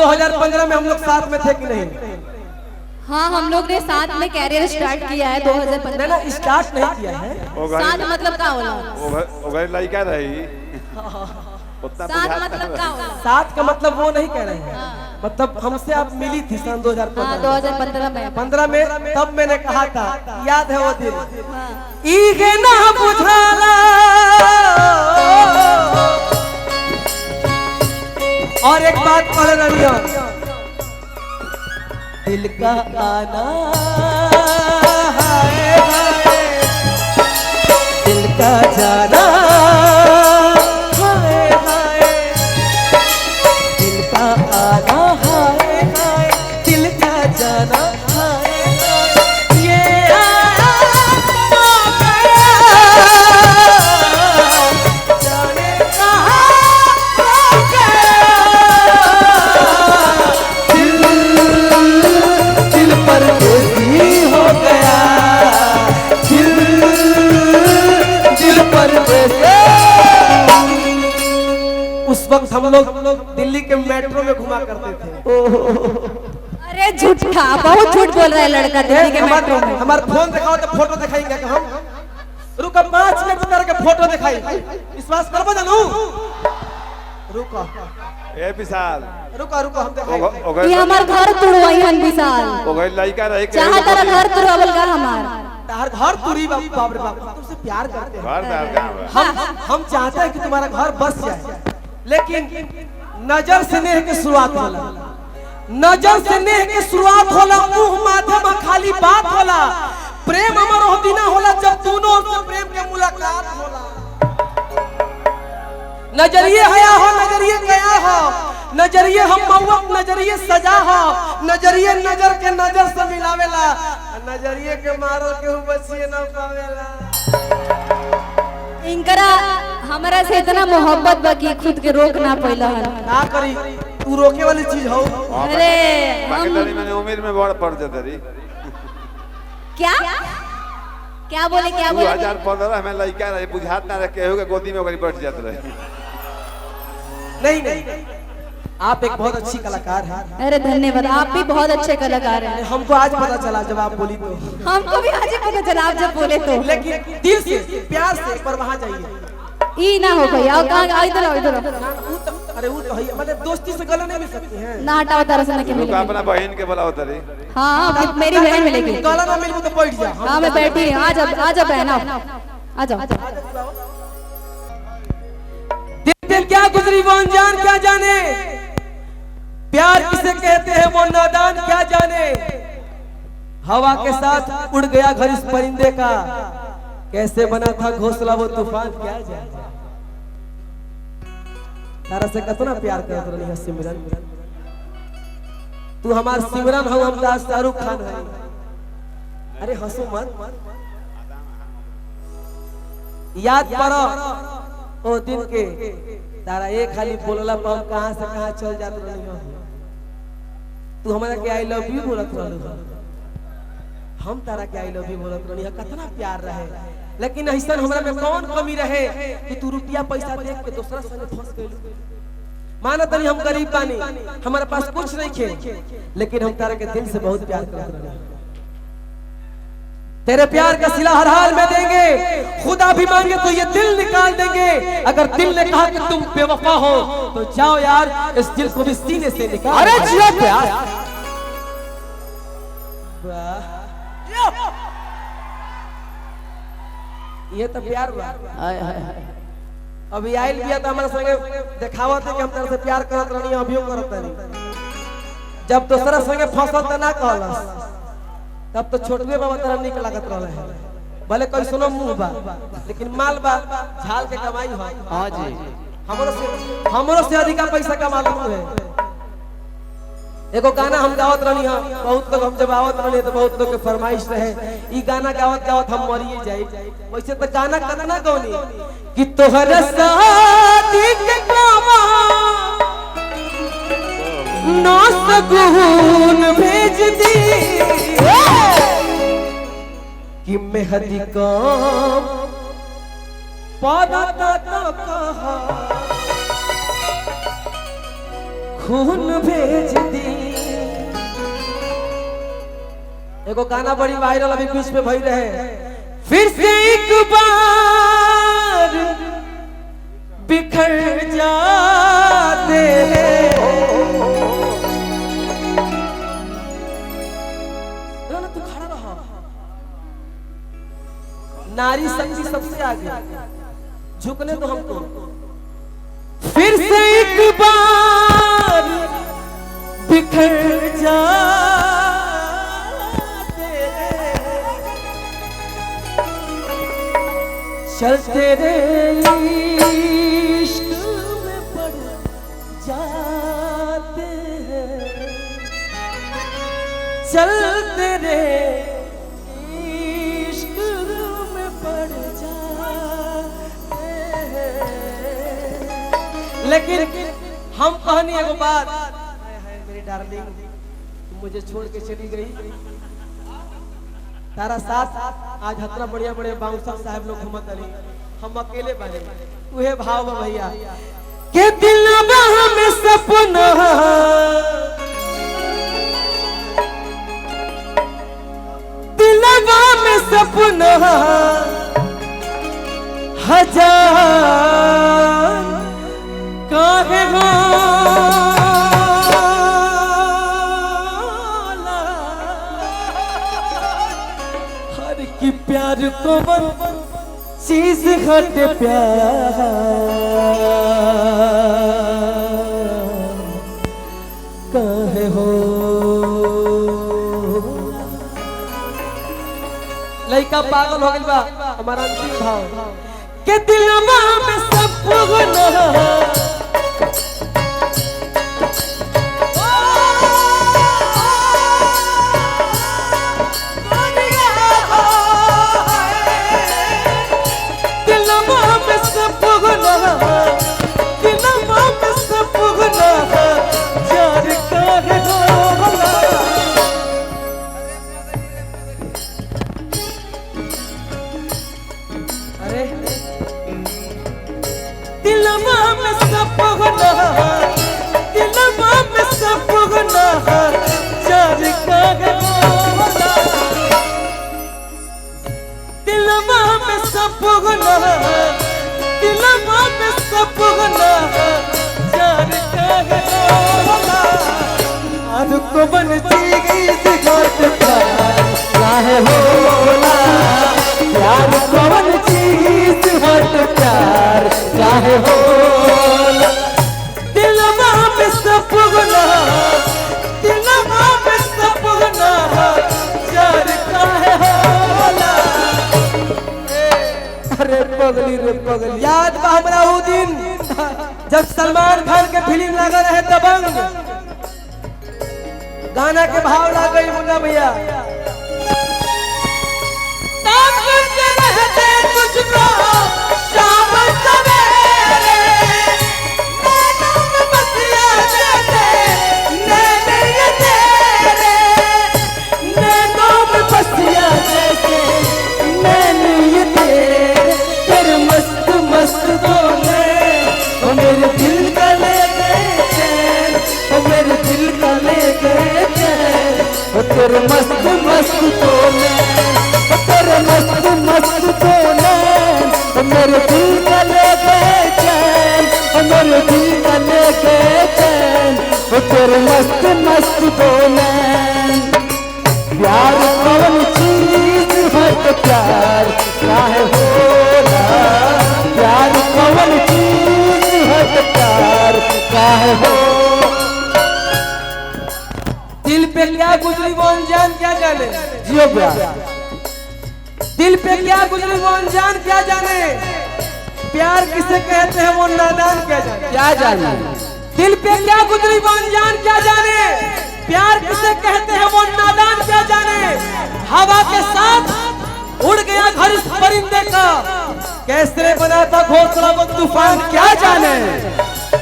2015 में हम लोग साथ में थे कि नहीं? हाँ, हम लोग ने साथ में कैरियर स्टार्ट किया है 2015। ना स्टार्ट नहीं किया है। साथ मतलब का होला? ओगर लड़का रही। साथ मतलब का होला? साथ का मतलब वो नहीं कह रहे हैं, मतलब हमसे आप मिली थी सन 2015 में। 15 में तब मैंने कहा था, याद है वो दिन? इगे ना बुझाला और एक बात पढ़ रही हो, दिल का आना हाय हाय, दिल का जाना हाय हाय, दिल का आना हाय हाय, दिल का जाना हाय हाय, ये जाने कहाँ हो गया, दिल परदेसी हो गया, दिल परदेसी। उस वक्त हम लोग दिल्ली के मेट्रो में घुमा करते थे। अरे झूठा, बहुत झूठ बोल रहा है लड़का दिल्ली के मेट्रो में। हमारा फोन दिखाओ तो फोटो दिखाएंगे कि हम रुको 5 मिनट करके फोटो दिखाई, विश्वास करबो जानू? रुको ए विशाल, रुको रुको हम दिखाएंगे। ये हमार घर तुड़वाई हन विशाल। ओगर लड़का रही के चाहे तेरा घर तुड़वावल का हमार। तार घर तुरी बाप रे बाप, तुमसे प्यार करते हैं। घर दार गांव हम चाहते हैं कि तुम्हारा घर बस जाए, लेकिन नजर से नेह की शुरुआत होला, नजर से नेह की शुरुआत होला, मुंह माध्यम खाली बात होला, प्रेम अमर हो दिना होला जब दोनों ओर से प्रेम के मुलाकात होला। नजरिए हया हो, नजरिए गया हो, नजरिए हम मौत, नजरिए सजा हो, नजरिए नजर के नजर से मिलावेला, नजरिए के मारो के बचिए ना पावेला। इनकरा हमरा से इतना मोहब्बत बाकी खुद के रोक ना पैला हन। का करी, तू रोके वाली चीज हो। अरे बाकी तरी मैंने उम्र में बड़ पड़ जाते रही। क्या क्या बोले, क्या बोले? 2015 में लड़का रहे, बुझात ना रखे हो के गोदी में ओकरी बैठ जाते रहे। नहीं नहीं, आप एक बहुत अच्छी कलाकार हैं। अरे धन्यवाद, आप भी बहुत अच्छे कलाकार हैं। हमको आज पता चला जब आप बोली तो। हमको भी आज ही पता चला आप जब बोले तो। लेकिन दिल से प्यार से पर वहां जाइए। ई ना हो भैया, आओ कहां, इधर आओ, इधर आओ। अरे वो तो है, मतलब दोस्ती से गला नहीं मिल सकती हैं। ना हटाओ तरह से ना के मिले। अपना बहन के बुलाओ तरी। हां, मेरी बहन मिलेगी। गला ना मिल तो बैठ जा। हां मैं बैठी हूं, आ जा बहन, आ जाओ। दिल क्या गुजरी वो अनजान क्या जाने, प्यार किसे कहते हैं वो नादान क्या जाने, हवा के साथ उड़ गया घर इस परिंदे का, कैसे बना था घोंसला वो तूफान क्या जाने। तारा से कितना प्यार करत रही है सिमरन, तू हमार सिमरन हो, हम तार शाहरुख खान है। अरे हंसो मत, याद करो ओ दिन के, तारा एक खाली बोलला पर हम कहां से कहां चल जात रही हो। तू हमरा के आई लव यू बोलत रहलू, हम तारा के आई लव यू बोलत रही है। कितना प्यार रहे, लेकिन ऐसा हमरा में कौन कमी रहे कि तू रुपया पैसा देख के दूसरा संग फंस गइल। माना तनी हम गरीब बानी, हमारे पास कुछ नहीं खे, लेकिन हम तारा के दिल से बहुत प्यार करत रहे। तेरे प्यार का सिला हर हाल में देंगे, खुदा भी मांगे तो ये दिल निकाल देंगे। अगर दिल ने कहा कि तुम बेवफा हो तो जाओ यार, इस दिल को भी सीने से निकाल। अरे जियो प्यार, ये तो प्यार बा। अभी आइल बिया तो हमारे संगे दिखावत है कि हम तेरे से प्यार करत रहनी, अभियो करत रहनी। जब दूसरा संगे फंसल त ना कहलस, तब तो छोटवे बाबा तेरा निक लागत रहले है। भले कोई सुनो मुंह बा, लेकिन माल बा झाल के कमाई हो। हां जी, हमरो से अधिका पैसा कमा लू है। एगो गाना हम गावत रहनी हां, बहुत लोग हम जब आवत रहनी तो बहुत लोग के फरमाइश रहे ई गाना गावत गावत हम मरिए जाई। वैसे तो गाना कितना गौनी कि तोहर शादी के कामा ना सगुन भेज दी कि मेहदी काम पादा तो कहा खून भेज एगो गाना बड़ी वायरल अभी बीच में भई रहे, फिर से एक बार बिखर जाते हैं। ना तू खड़ा रहा, नारी शक्ति सबसे आगे, झुकने दो हमको। फिर से एक बार बिखर जाते चलते रे इश्क में पड़ जाते हैं, चलते रे इश्क में पड़ जाते हैं। लेकिन हम कहनी एगो बात, मेरी डार्लिंग मुझे छोड़ के चली गई, तारा साथ आज हतना बढ़िया बढ़िया बाउंसर साहब लोग घूमत रही, हम अकेले बने। उहे भाव में भैया के दिलवा में सपना दिलवा में सपना हजार काहे कि प्यार को बन चीज घट प्यार काहे हो। लड़का पागल हो गइल बा, हमारा अंतिम भाव के दिलवा में सब गुना को बन चीज घट प्यार काहे होला, प्यार को बन चीज घट प्यार काहे होला। दिलवा में सपना दिलवा में सपना प्यार काहे होला। अरे पगली रे पगली, याद बा हमरा वो दिन जब सलमान खान के फिल्म लगा रहे दबंग, गाना के भाव ला गई मुन्ना भैया, तब करते रहते तुझको शाम सवेरे, नैनों में बसिया जैसे नैने ये तेरे, नैनों में बसिया जैसे नैने ये तेरे, तेरे मस्त मस्त बोले ओ मेरे दिल का ले गए चैन, ओ मेरे दिल का ले गए तेरे मस्त मस्त बोले, तेरे मस्त मस्त बोले, मेरे दिल का ले गए चैन, मेरे दिल का ले गए चैन, तेरे मस्त मस्त बोले। प्यार कौन चीज है तो प्यार काहे होला, प्यार कौन चीज है तो प्यार काहे हो। दिल पे क्या गुजरी वो अनजान क्या जाने, जियो प्यार दिल पे क्या गुजरी वो अनजान क्या जाने, प्यार किसे कहते हैं वो नादान क्या जाने, क्या जाने। दिल पे क्या गुजरी वो अनजान क्या जाने, प्यार किसे कहते हैं वो नादान क्या जाने। हवा के साथ उड़ गया घर इस परिंदे का, कैसे बना था घोंसला वो तूफान क्या जाने।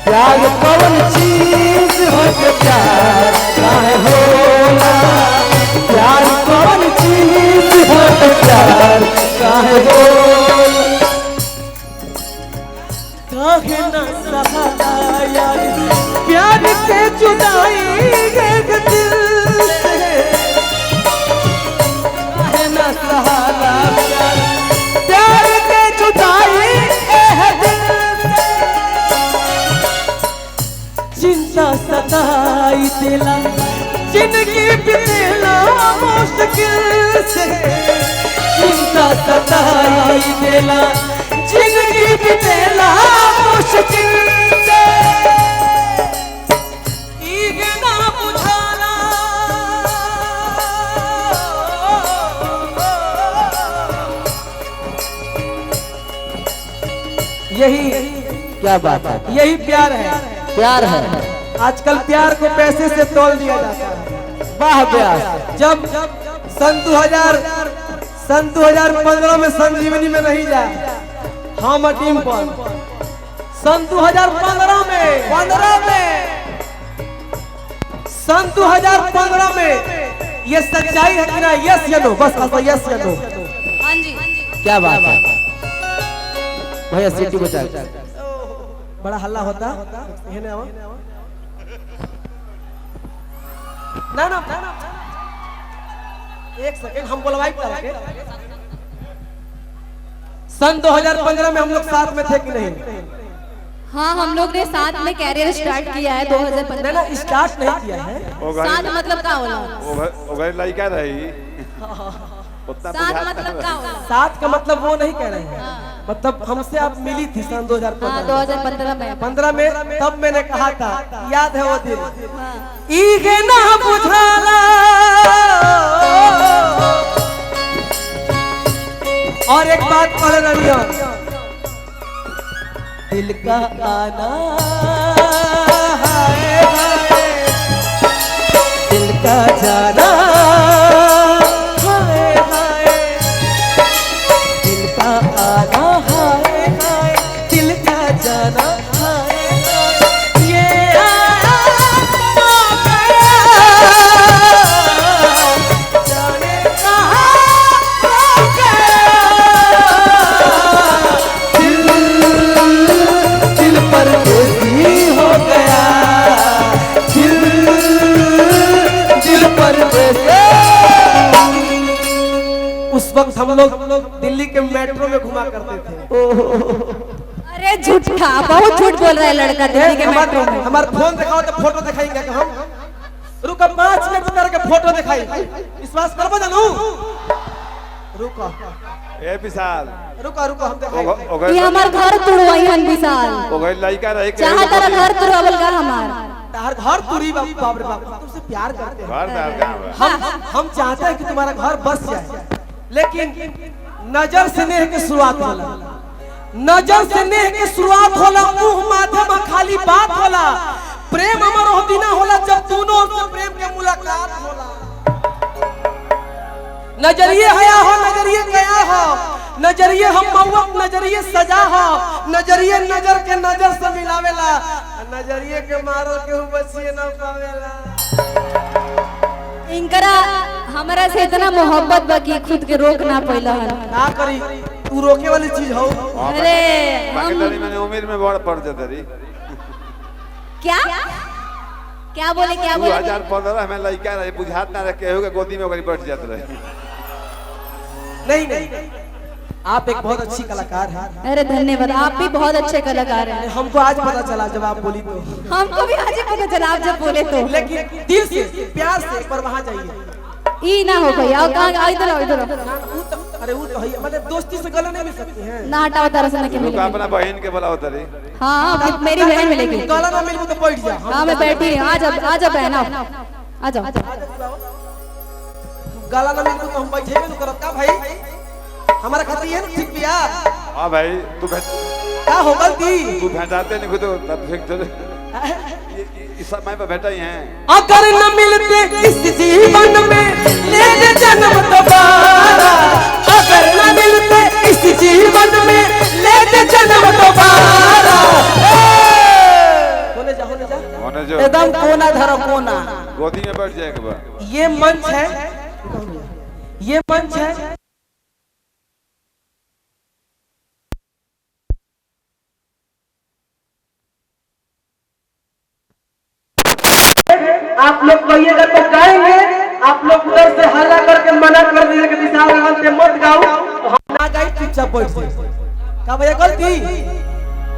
प्यार कौन चीज हो तो प्यार काहे होला, प्यार कौन चीज हो तो प्यार काहे होला। काहे न सहा यार प्यार से जुदाई एक दिल से, सताई दिला जिंदगी बितेला मुश्किल से चिंता सताई दिला जिंदगी बितेला मुश्किल से इगे ना बुझाला यही क्या बात है, यही प्यार है। प्यार है। आजकल प्यार को पैसे से तोल दिया जाता है। वाह व्यास। जब सन 2015 में संजीवनी में नहीं जाए हम टीम पर सन 2015 में सन 2015 में ये सच्चाई है कि ना? यस या नो? बस यस या नो? हाँ जी क्या बात है भैया, सीटी बचा। बड़ा हल्ला होता ना एक सेकंड हम बोलवाई के सन 2015 में हम लोग साथ में थे कि नहीं? हाँ, हम लोग ने साथ में कैरियर स्टार्ट किया है 2015। ना स्टार्ट नहीं किया है। साथ मतलब का होला? ओगर लड़का रही उतना साथ बुझात मतलब ना का होला? साथ का मतलब वो नहीं कह रहे हैं। मतलब हमसे आप मिली थी सन 2015 हाँ, 2015 में। 15 में तब मैंने कहा था, याद है वो दिन? इगे ना बुझाला और एक बात पढ़ रही हो, दिल का आना हाय हाय, दिल का जाना हाय हाय, दिल का आना हाय हाय, दिल का जाना हाय हाय, ये आया जाने कहाँ हो गया, दिल परदेसी हो गया, दिल परदेसी। उस वक्त हम लोग दिल्ली के मेट्रो में घुमा करते थे। अरे झूठा, बहुत झूठ बोल रहा है लड़का दिल्ली के मेट्रो में। हमारा फोन दिखाओ तो फोटो दिखाएंगे कि हम रुको 5 मिनट करके फोटो दिखाई, विश्वास करबो जानू? रुको ए विशाल रुको हम दिखाई। ये हमार घर तुड़वाई हन विशाल। ओगर लड़का रही चाहा तेरा घर तुड़वावल का हमार। तार घर तुरी बाप रे बाप, हम तुमसे प्यार करते हैं। घर दार गाँव हम चाहते हैं कि तुम्हारा घर बस जाए, लेकिन नजर से नेह की शुरुआत होला, नजर से नेह की शुरुआत होला, मुंह माध्यम खाली बात होला, प्रेम अमर हो दिना होला जब दोनों ओर से प्रेम के मुलाकात होला। नजरिए हया हो, नजरिए गया हो, नजरिए हम मौत, नजरिए सजा हो, नजरिए नजर के नजर से मिलावेला, नजरिए के मारो के बचिए ना पावेला। इनकरा हमरा से इतना मोहब्बत बाकी खुद के रोक ना पैला हन। ना करी, तू रोके वाली चीज हो। अरे हम मैंने उम्र में बड़ पड़ जाते रही। क्या बोले 2015 में लड़का रही, बुझात ना रखे होगा, गोदी में ओकरी बैठ जाते रहे। नहीं, आप एक बहुत अच्छी कलाकार हैं। अरे धन्यवाद, आप भी बहुत अच्छे कलाकार हैं। हमको आज पता चला जब आप बोली तो, हमको भी आज ही पता चला आप जब बोले तो। लेकिन दिल से प्यार से पर वहाँ जाइए। ई ना हो भैया, आओ कहाँ, इधर आओ, इधर आओ। अरे वो तो है, मतलब दोस्ती से गले नहीं मिल सकती हैं। ना हटाओ तरह से ना के मिले। अपना बहन के बोला होता रही। हाँ, मेरी बहन मिलेगी। गला ना मिल तो बैठ जा। हाँ, मैं बैठी हूँ। आ जाओ बहन, आओ आ जाओ। गला ना मिल तो हम बैठे में करब का भाई? हमारा खातिर ये ठीक बिया। हाँ भाई, तू क्या हो गलती? तू भेटाते नहीं खुद तब फिर चले इस समय पे भेटा ही हैं। अगर न मिलते इस जीवन में ले ले जन्म दोबारा, अगर न मिलते इस जीवन में ले ले जन्म दोबारा। होने जा एकदम कोना धरो कोना। गोदी में बैठ जाए एक बार। ये मंच है, ये मंच है। आप लोग कहिएगा तो गाएंगे, आप लोग उधर से हल्ला करके मना कर दीजिए कि विशाल रावल पे मत गाओ, तो हम ना गाई, चुपचाप बैठ जाए। क्या भैया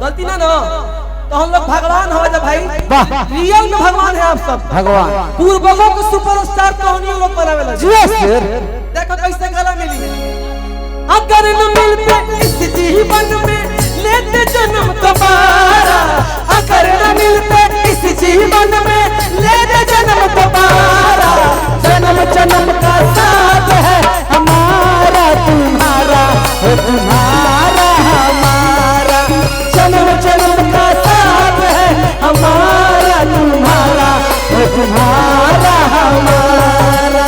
गलती ना तो हम लोग भगवान हो जा भाई। वाह रियल में भगवान है आप सब। भगवान पूर्वजों को सुपरस्टार कहानियों लोग बनावे लगे। देखो कैसे गला मिली। अगर न मिलते इस जीवन में लेते जन्म दोबारा, अगर न मिलते इस जीवन में लेते जन्म दोबारा, जन्म जन्म का साथ है हमारा तुम्हारा, तुम्हारा हमारा, जन्म जन्म का साथ है हमारा तुम्हारा, तुम्हारा हमारा।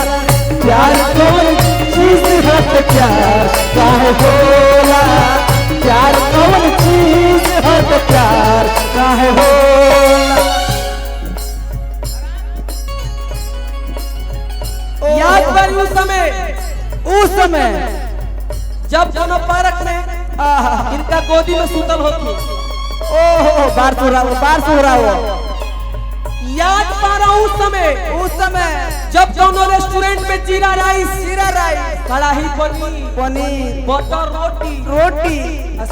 प्यार कौन चीज है तो प्यार काहे होला, प्यार कौन चीज है तो प्यार काहे होला। याद पर उस समय जब दोनों पार्क में इनका गोदी में सूतल होती। ओहो बार सुरा वो याद पा रहा हूँ उस समय जब दोनों रेस्टोरेंट में जीरा राइस कढ़ाई पनीर बटर रोटी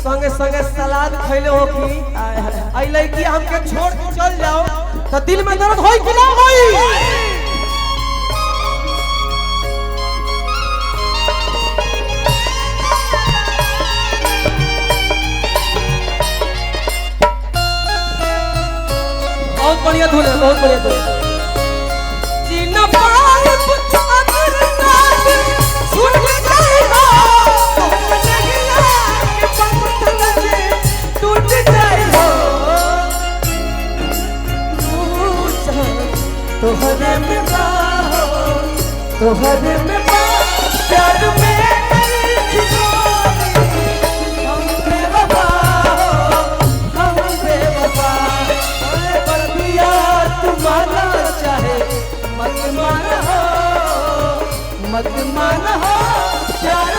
संगे संगे सलाद खैले हो कि आई लड़की हमके छोड़ के चल जाओ तो दिल में दर्द होई कि ना होई। बहुत बढ़िया धुन है, बहुत बढ़िया धुन। जीना पाए अगर नाच सुन जाए हो, नगला के पंख लगे टूट जाए हो। तोहरे में बाहो, तोहरे में बाहो, प्यार में नहीं खिलौनी। हम बेवफा हो, हम बेवफा। तुम्हारा चाहे मत मान हो, प्यार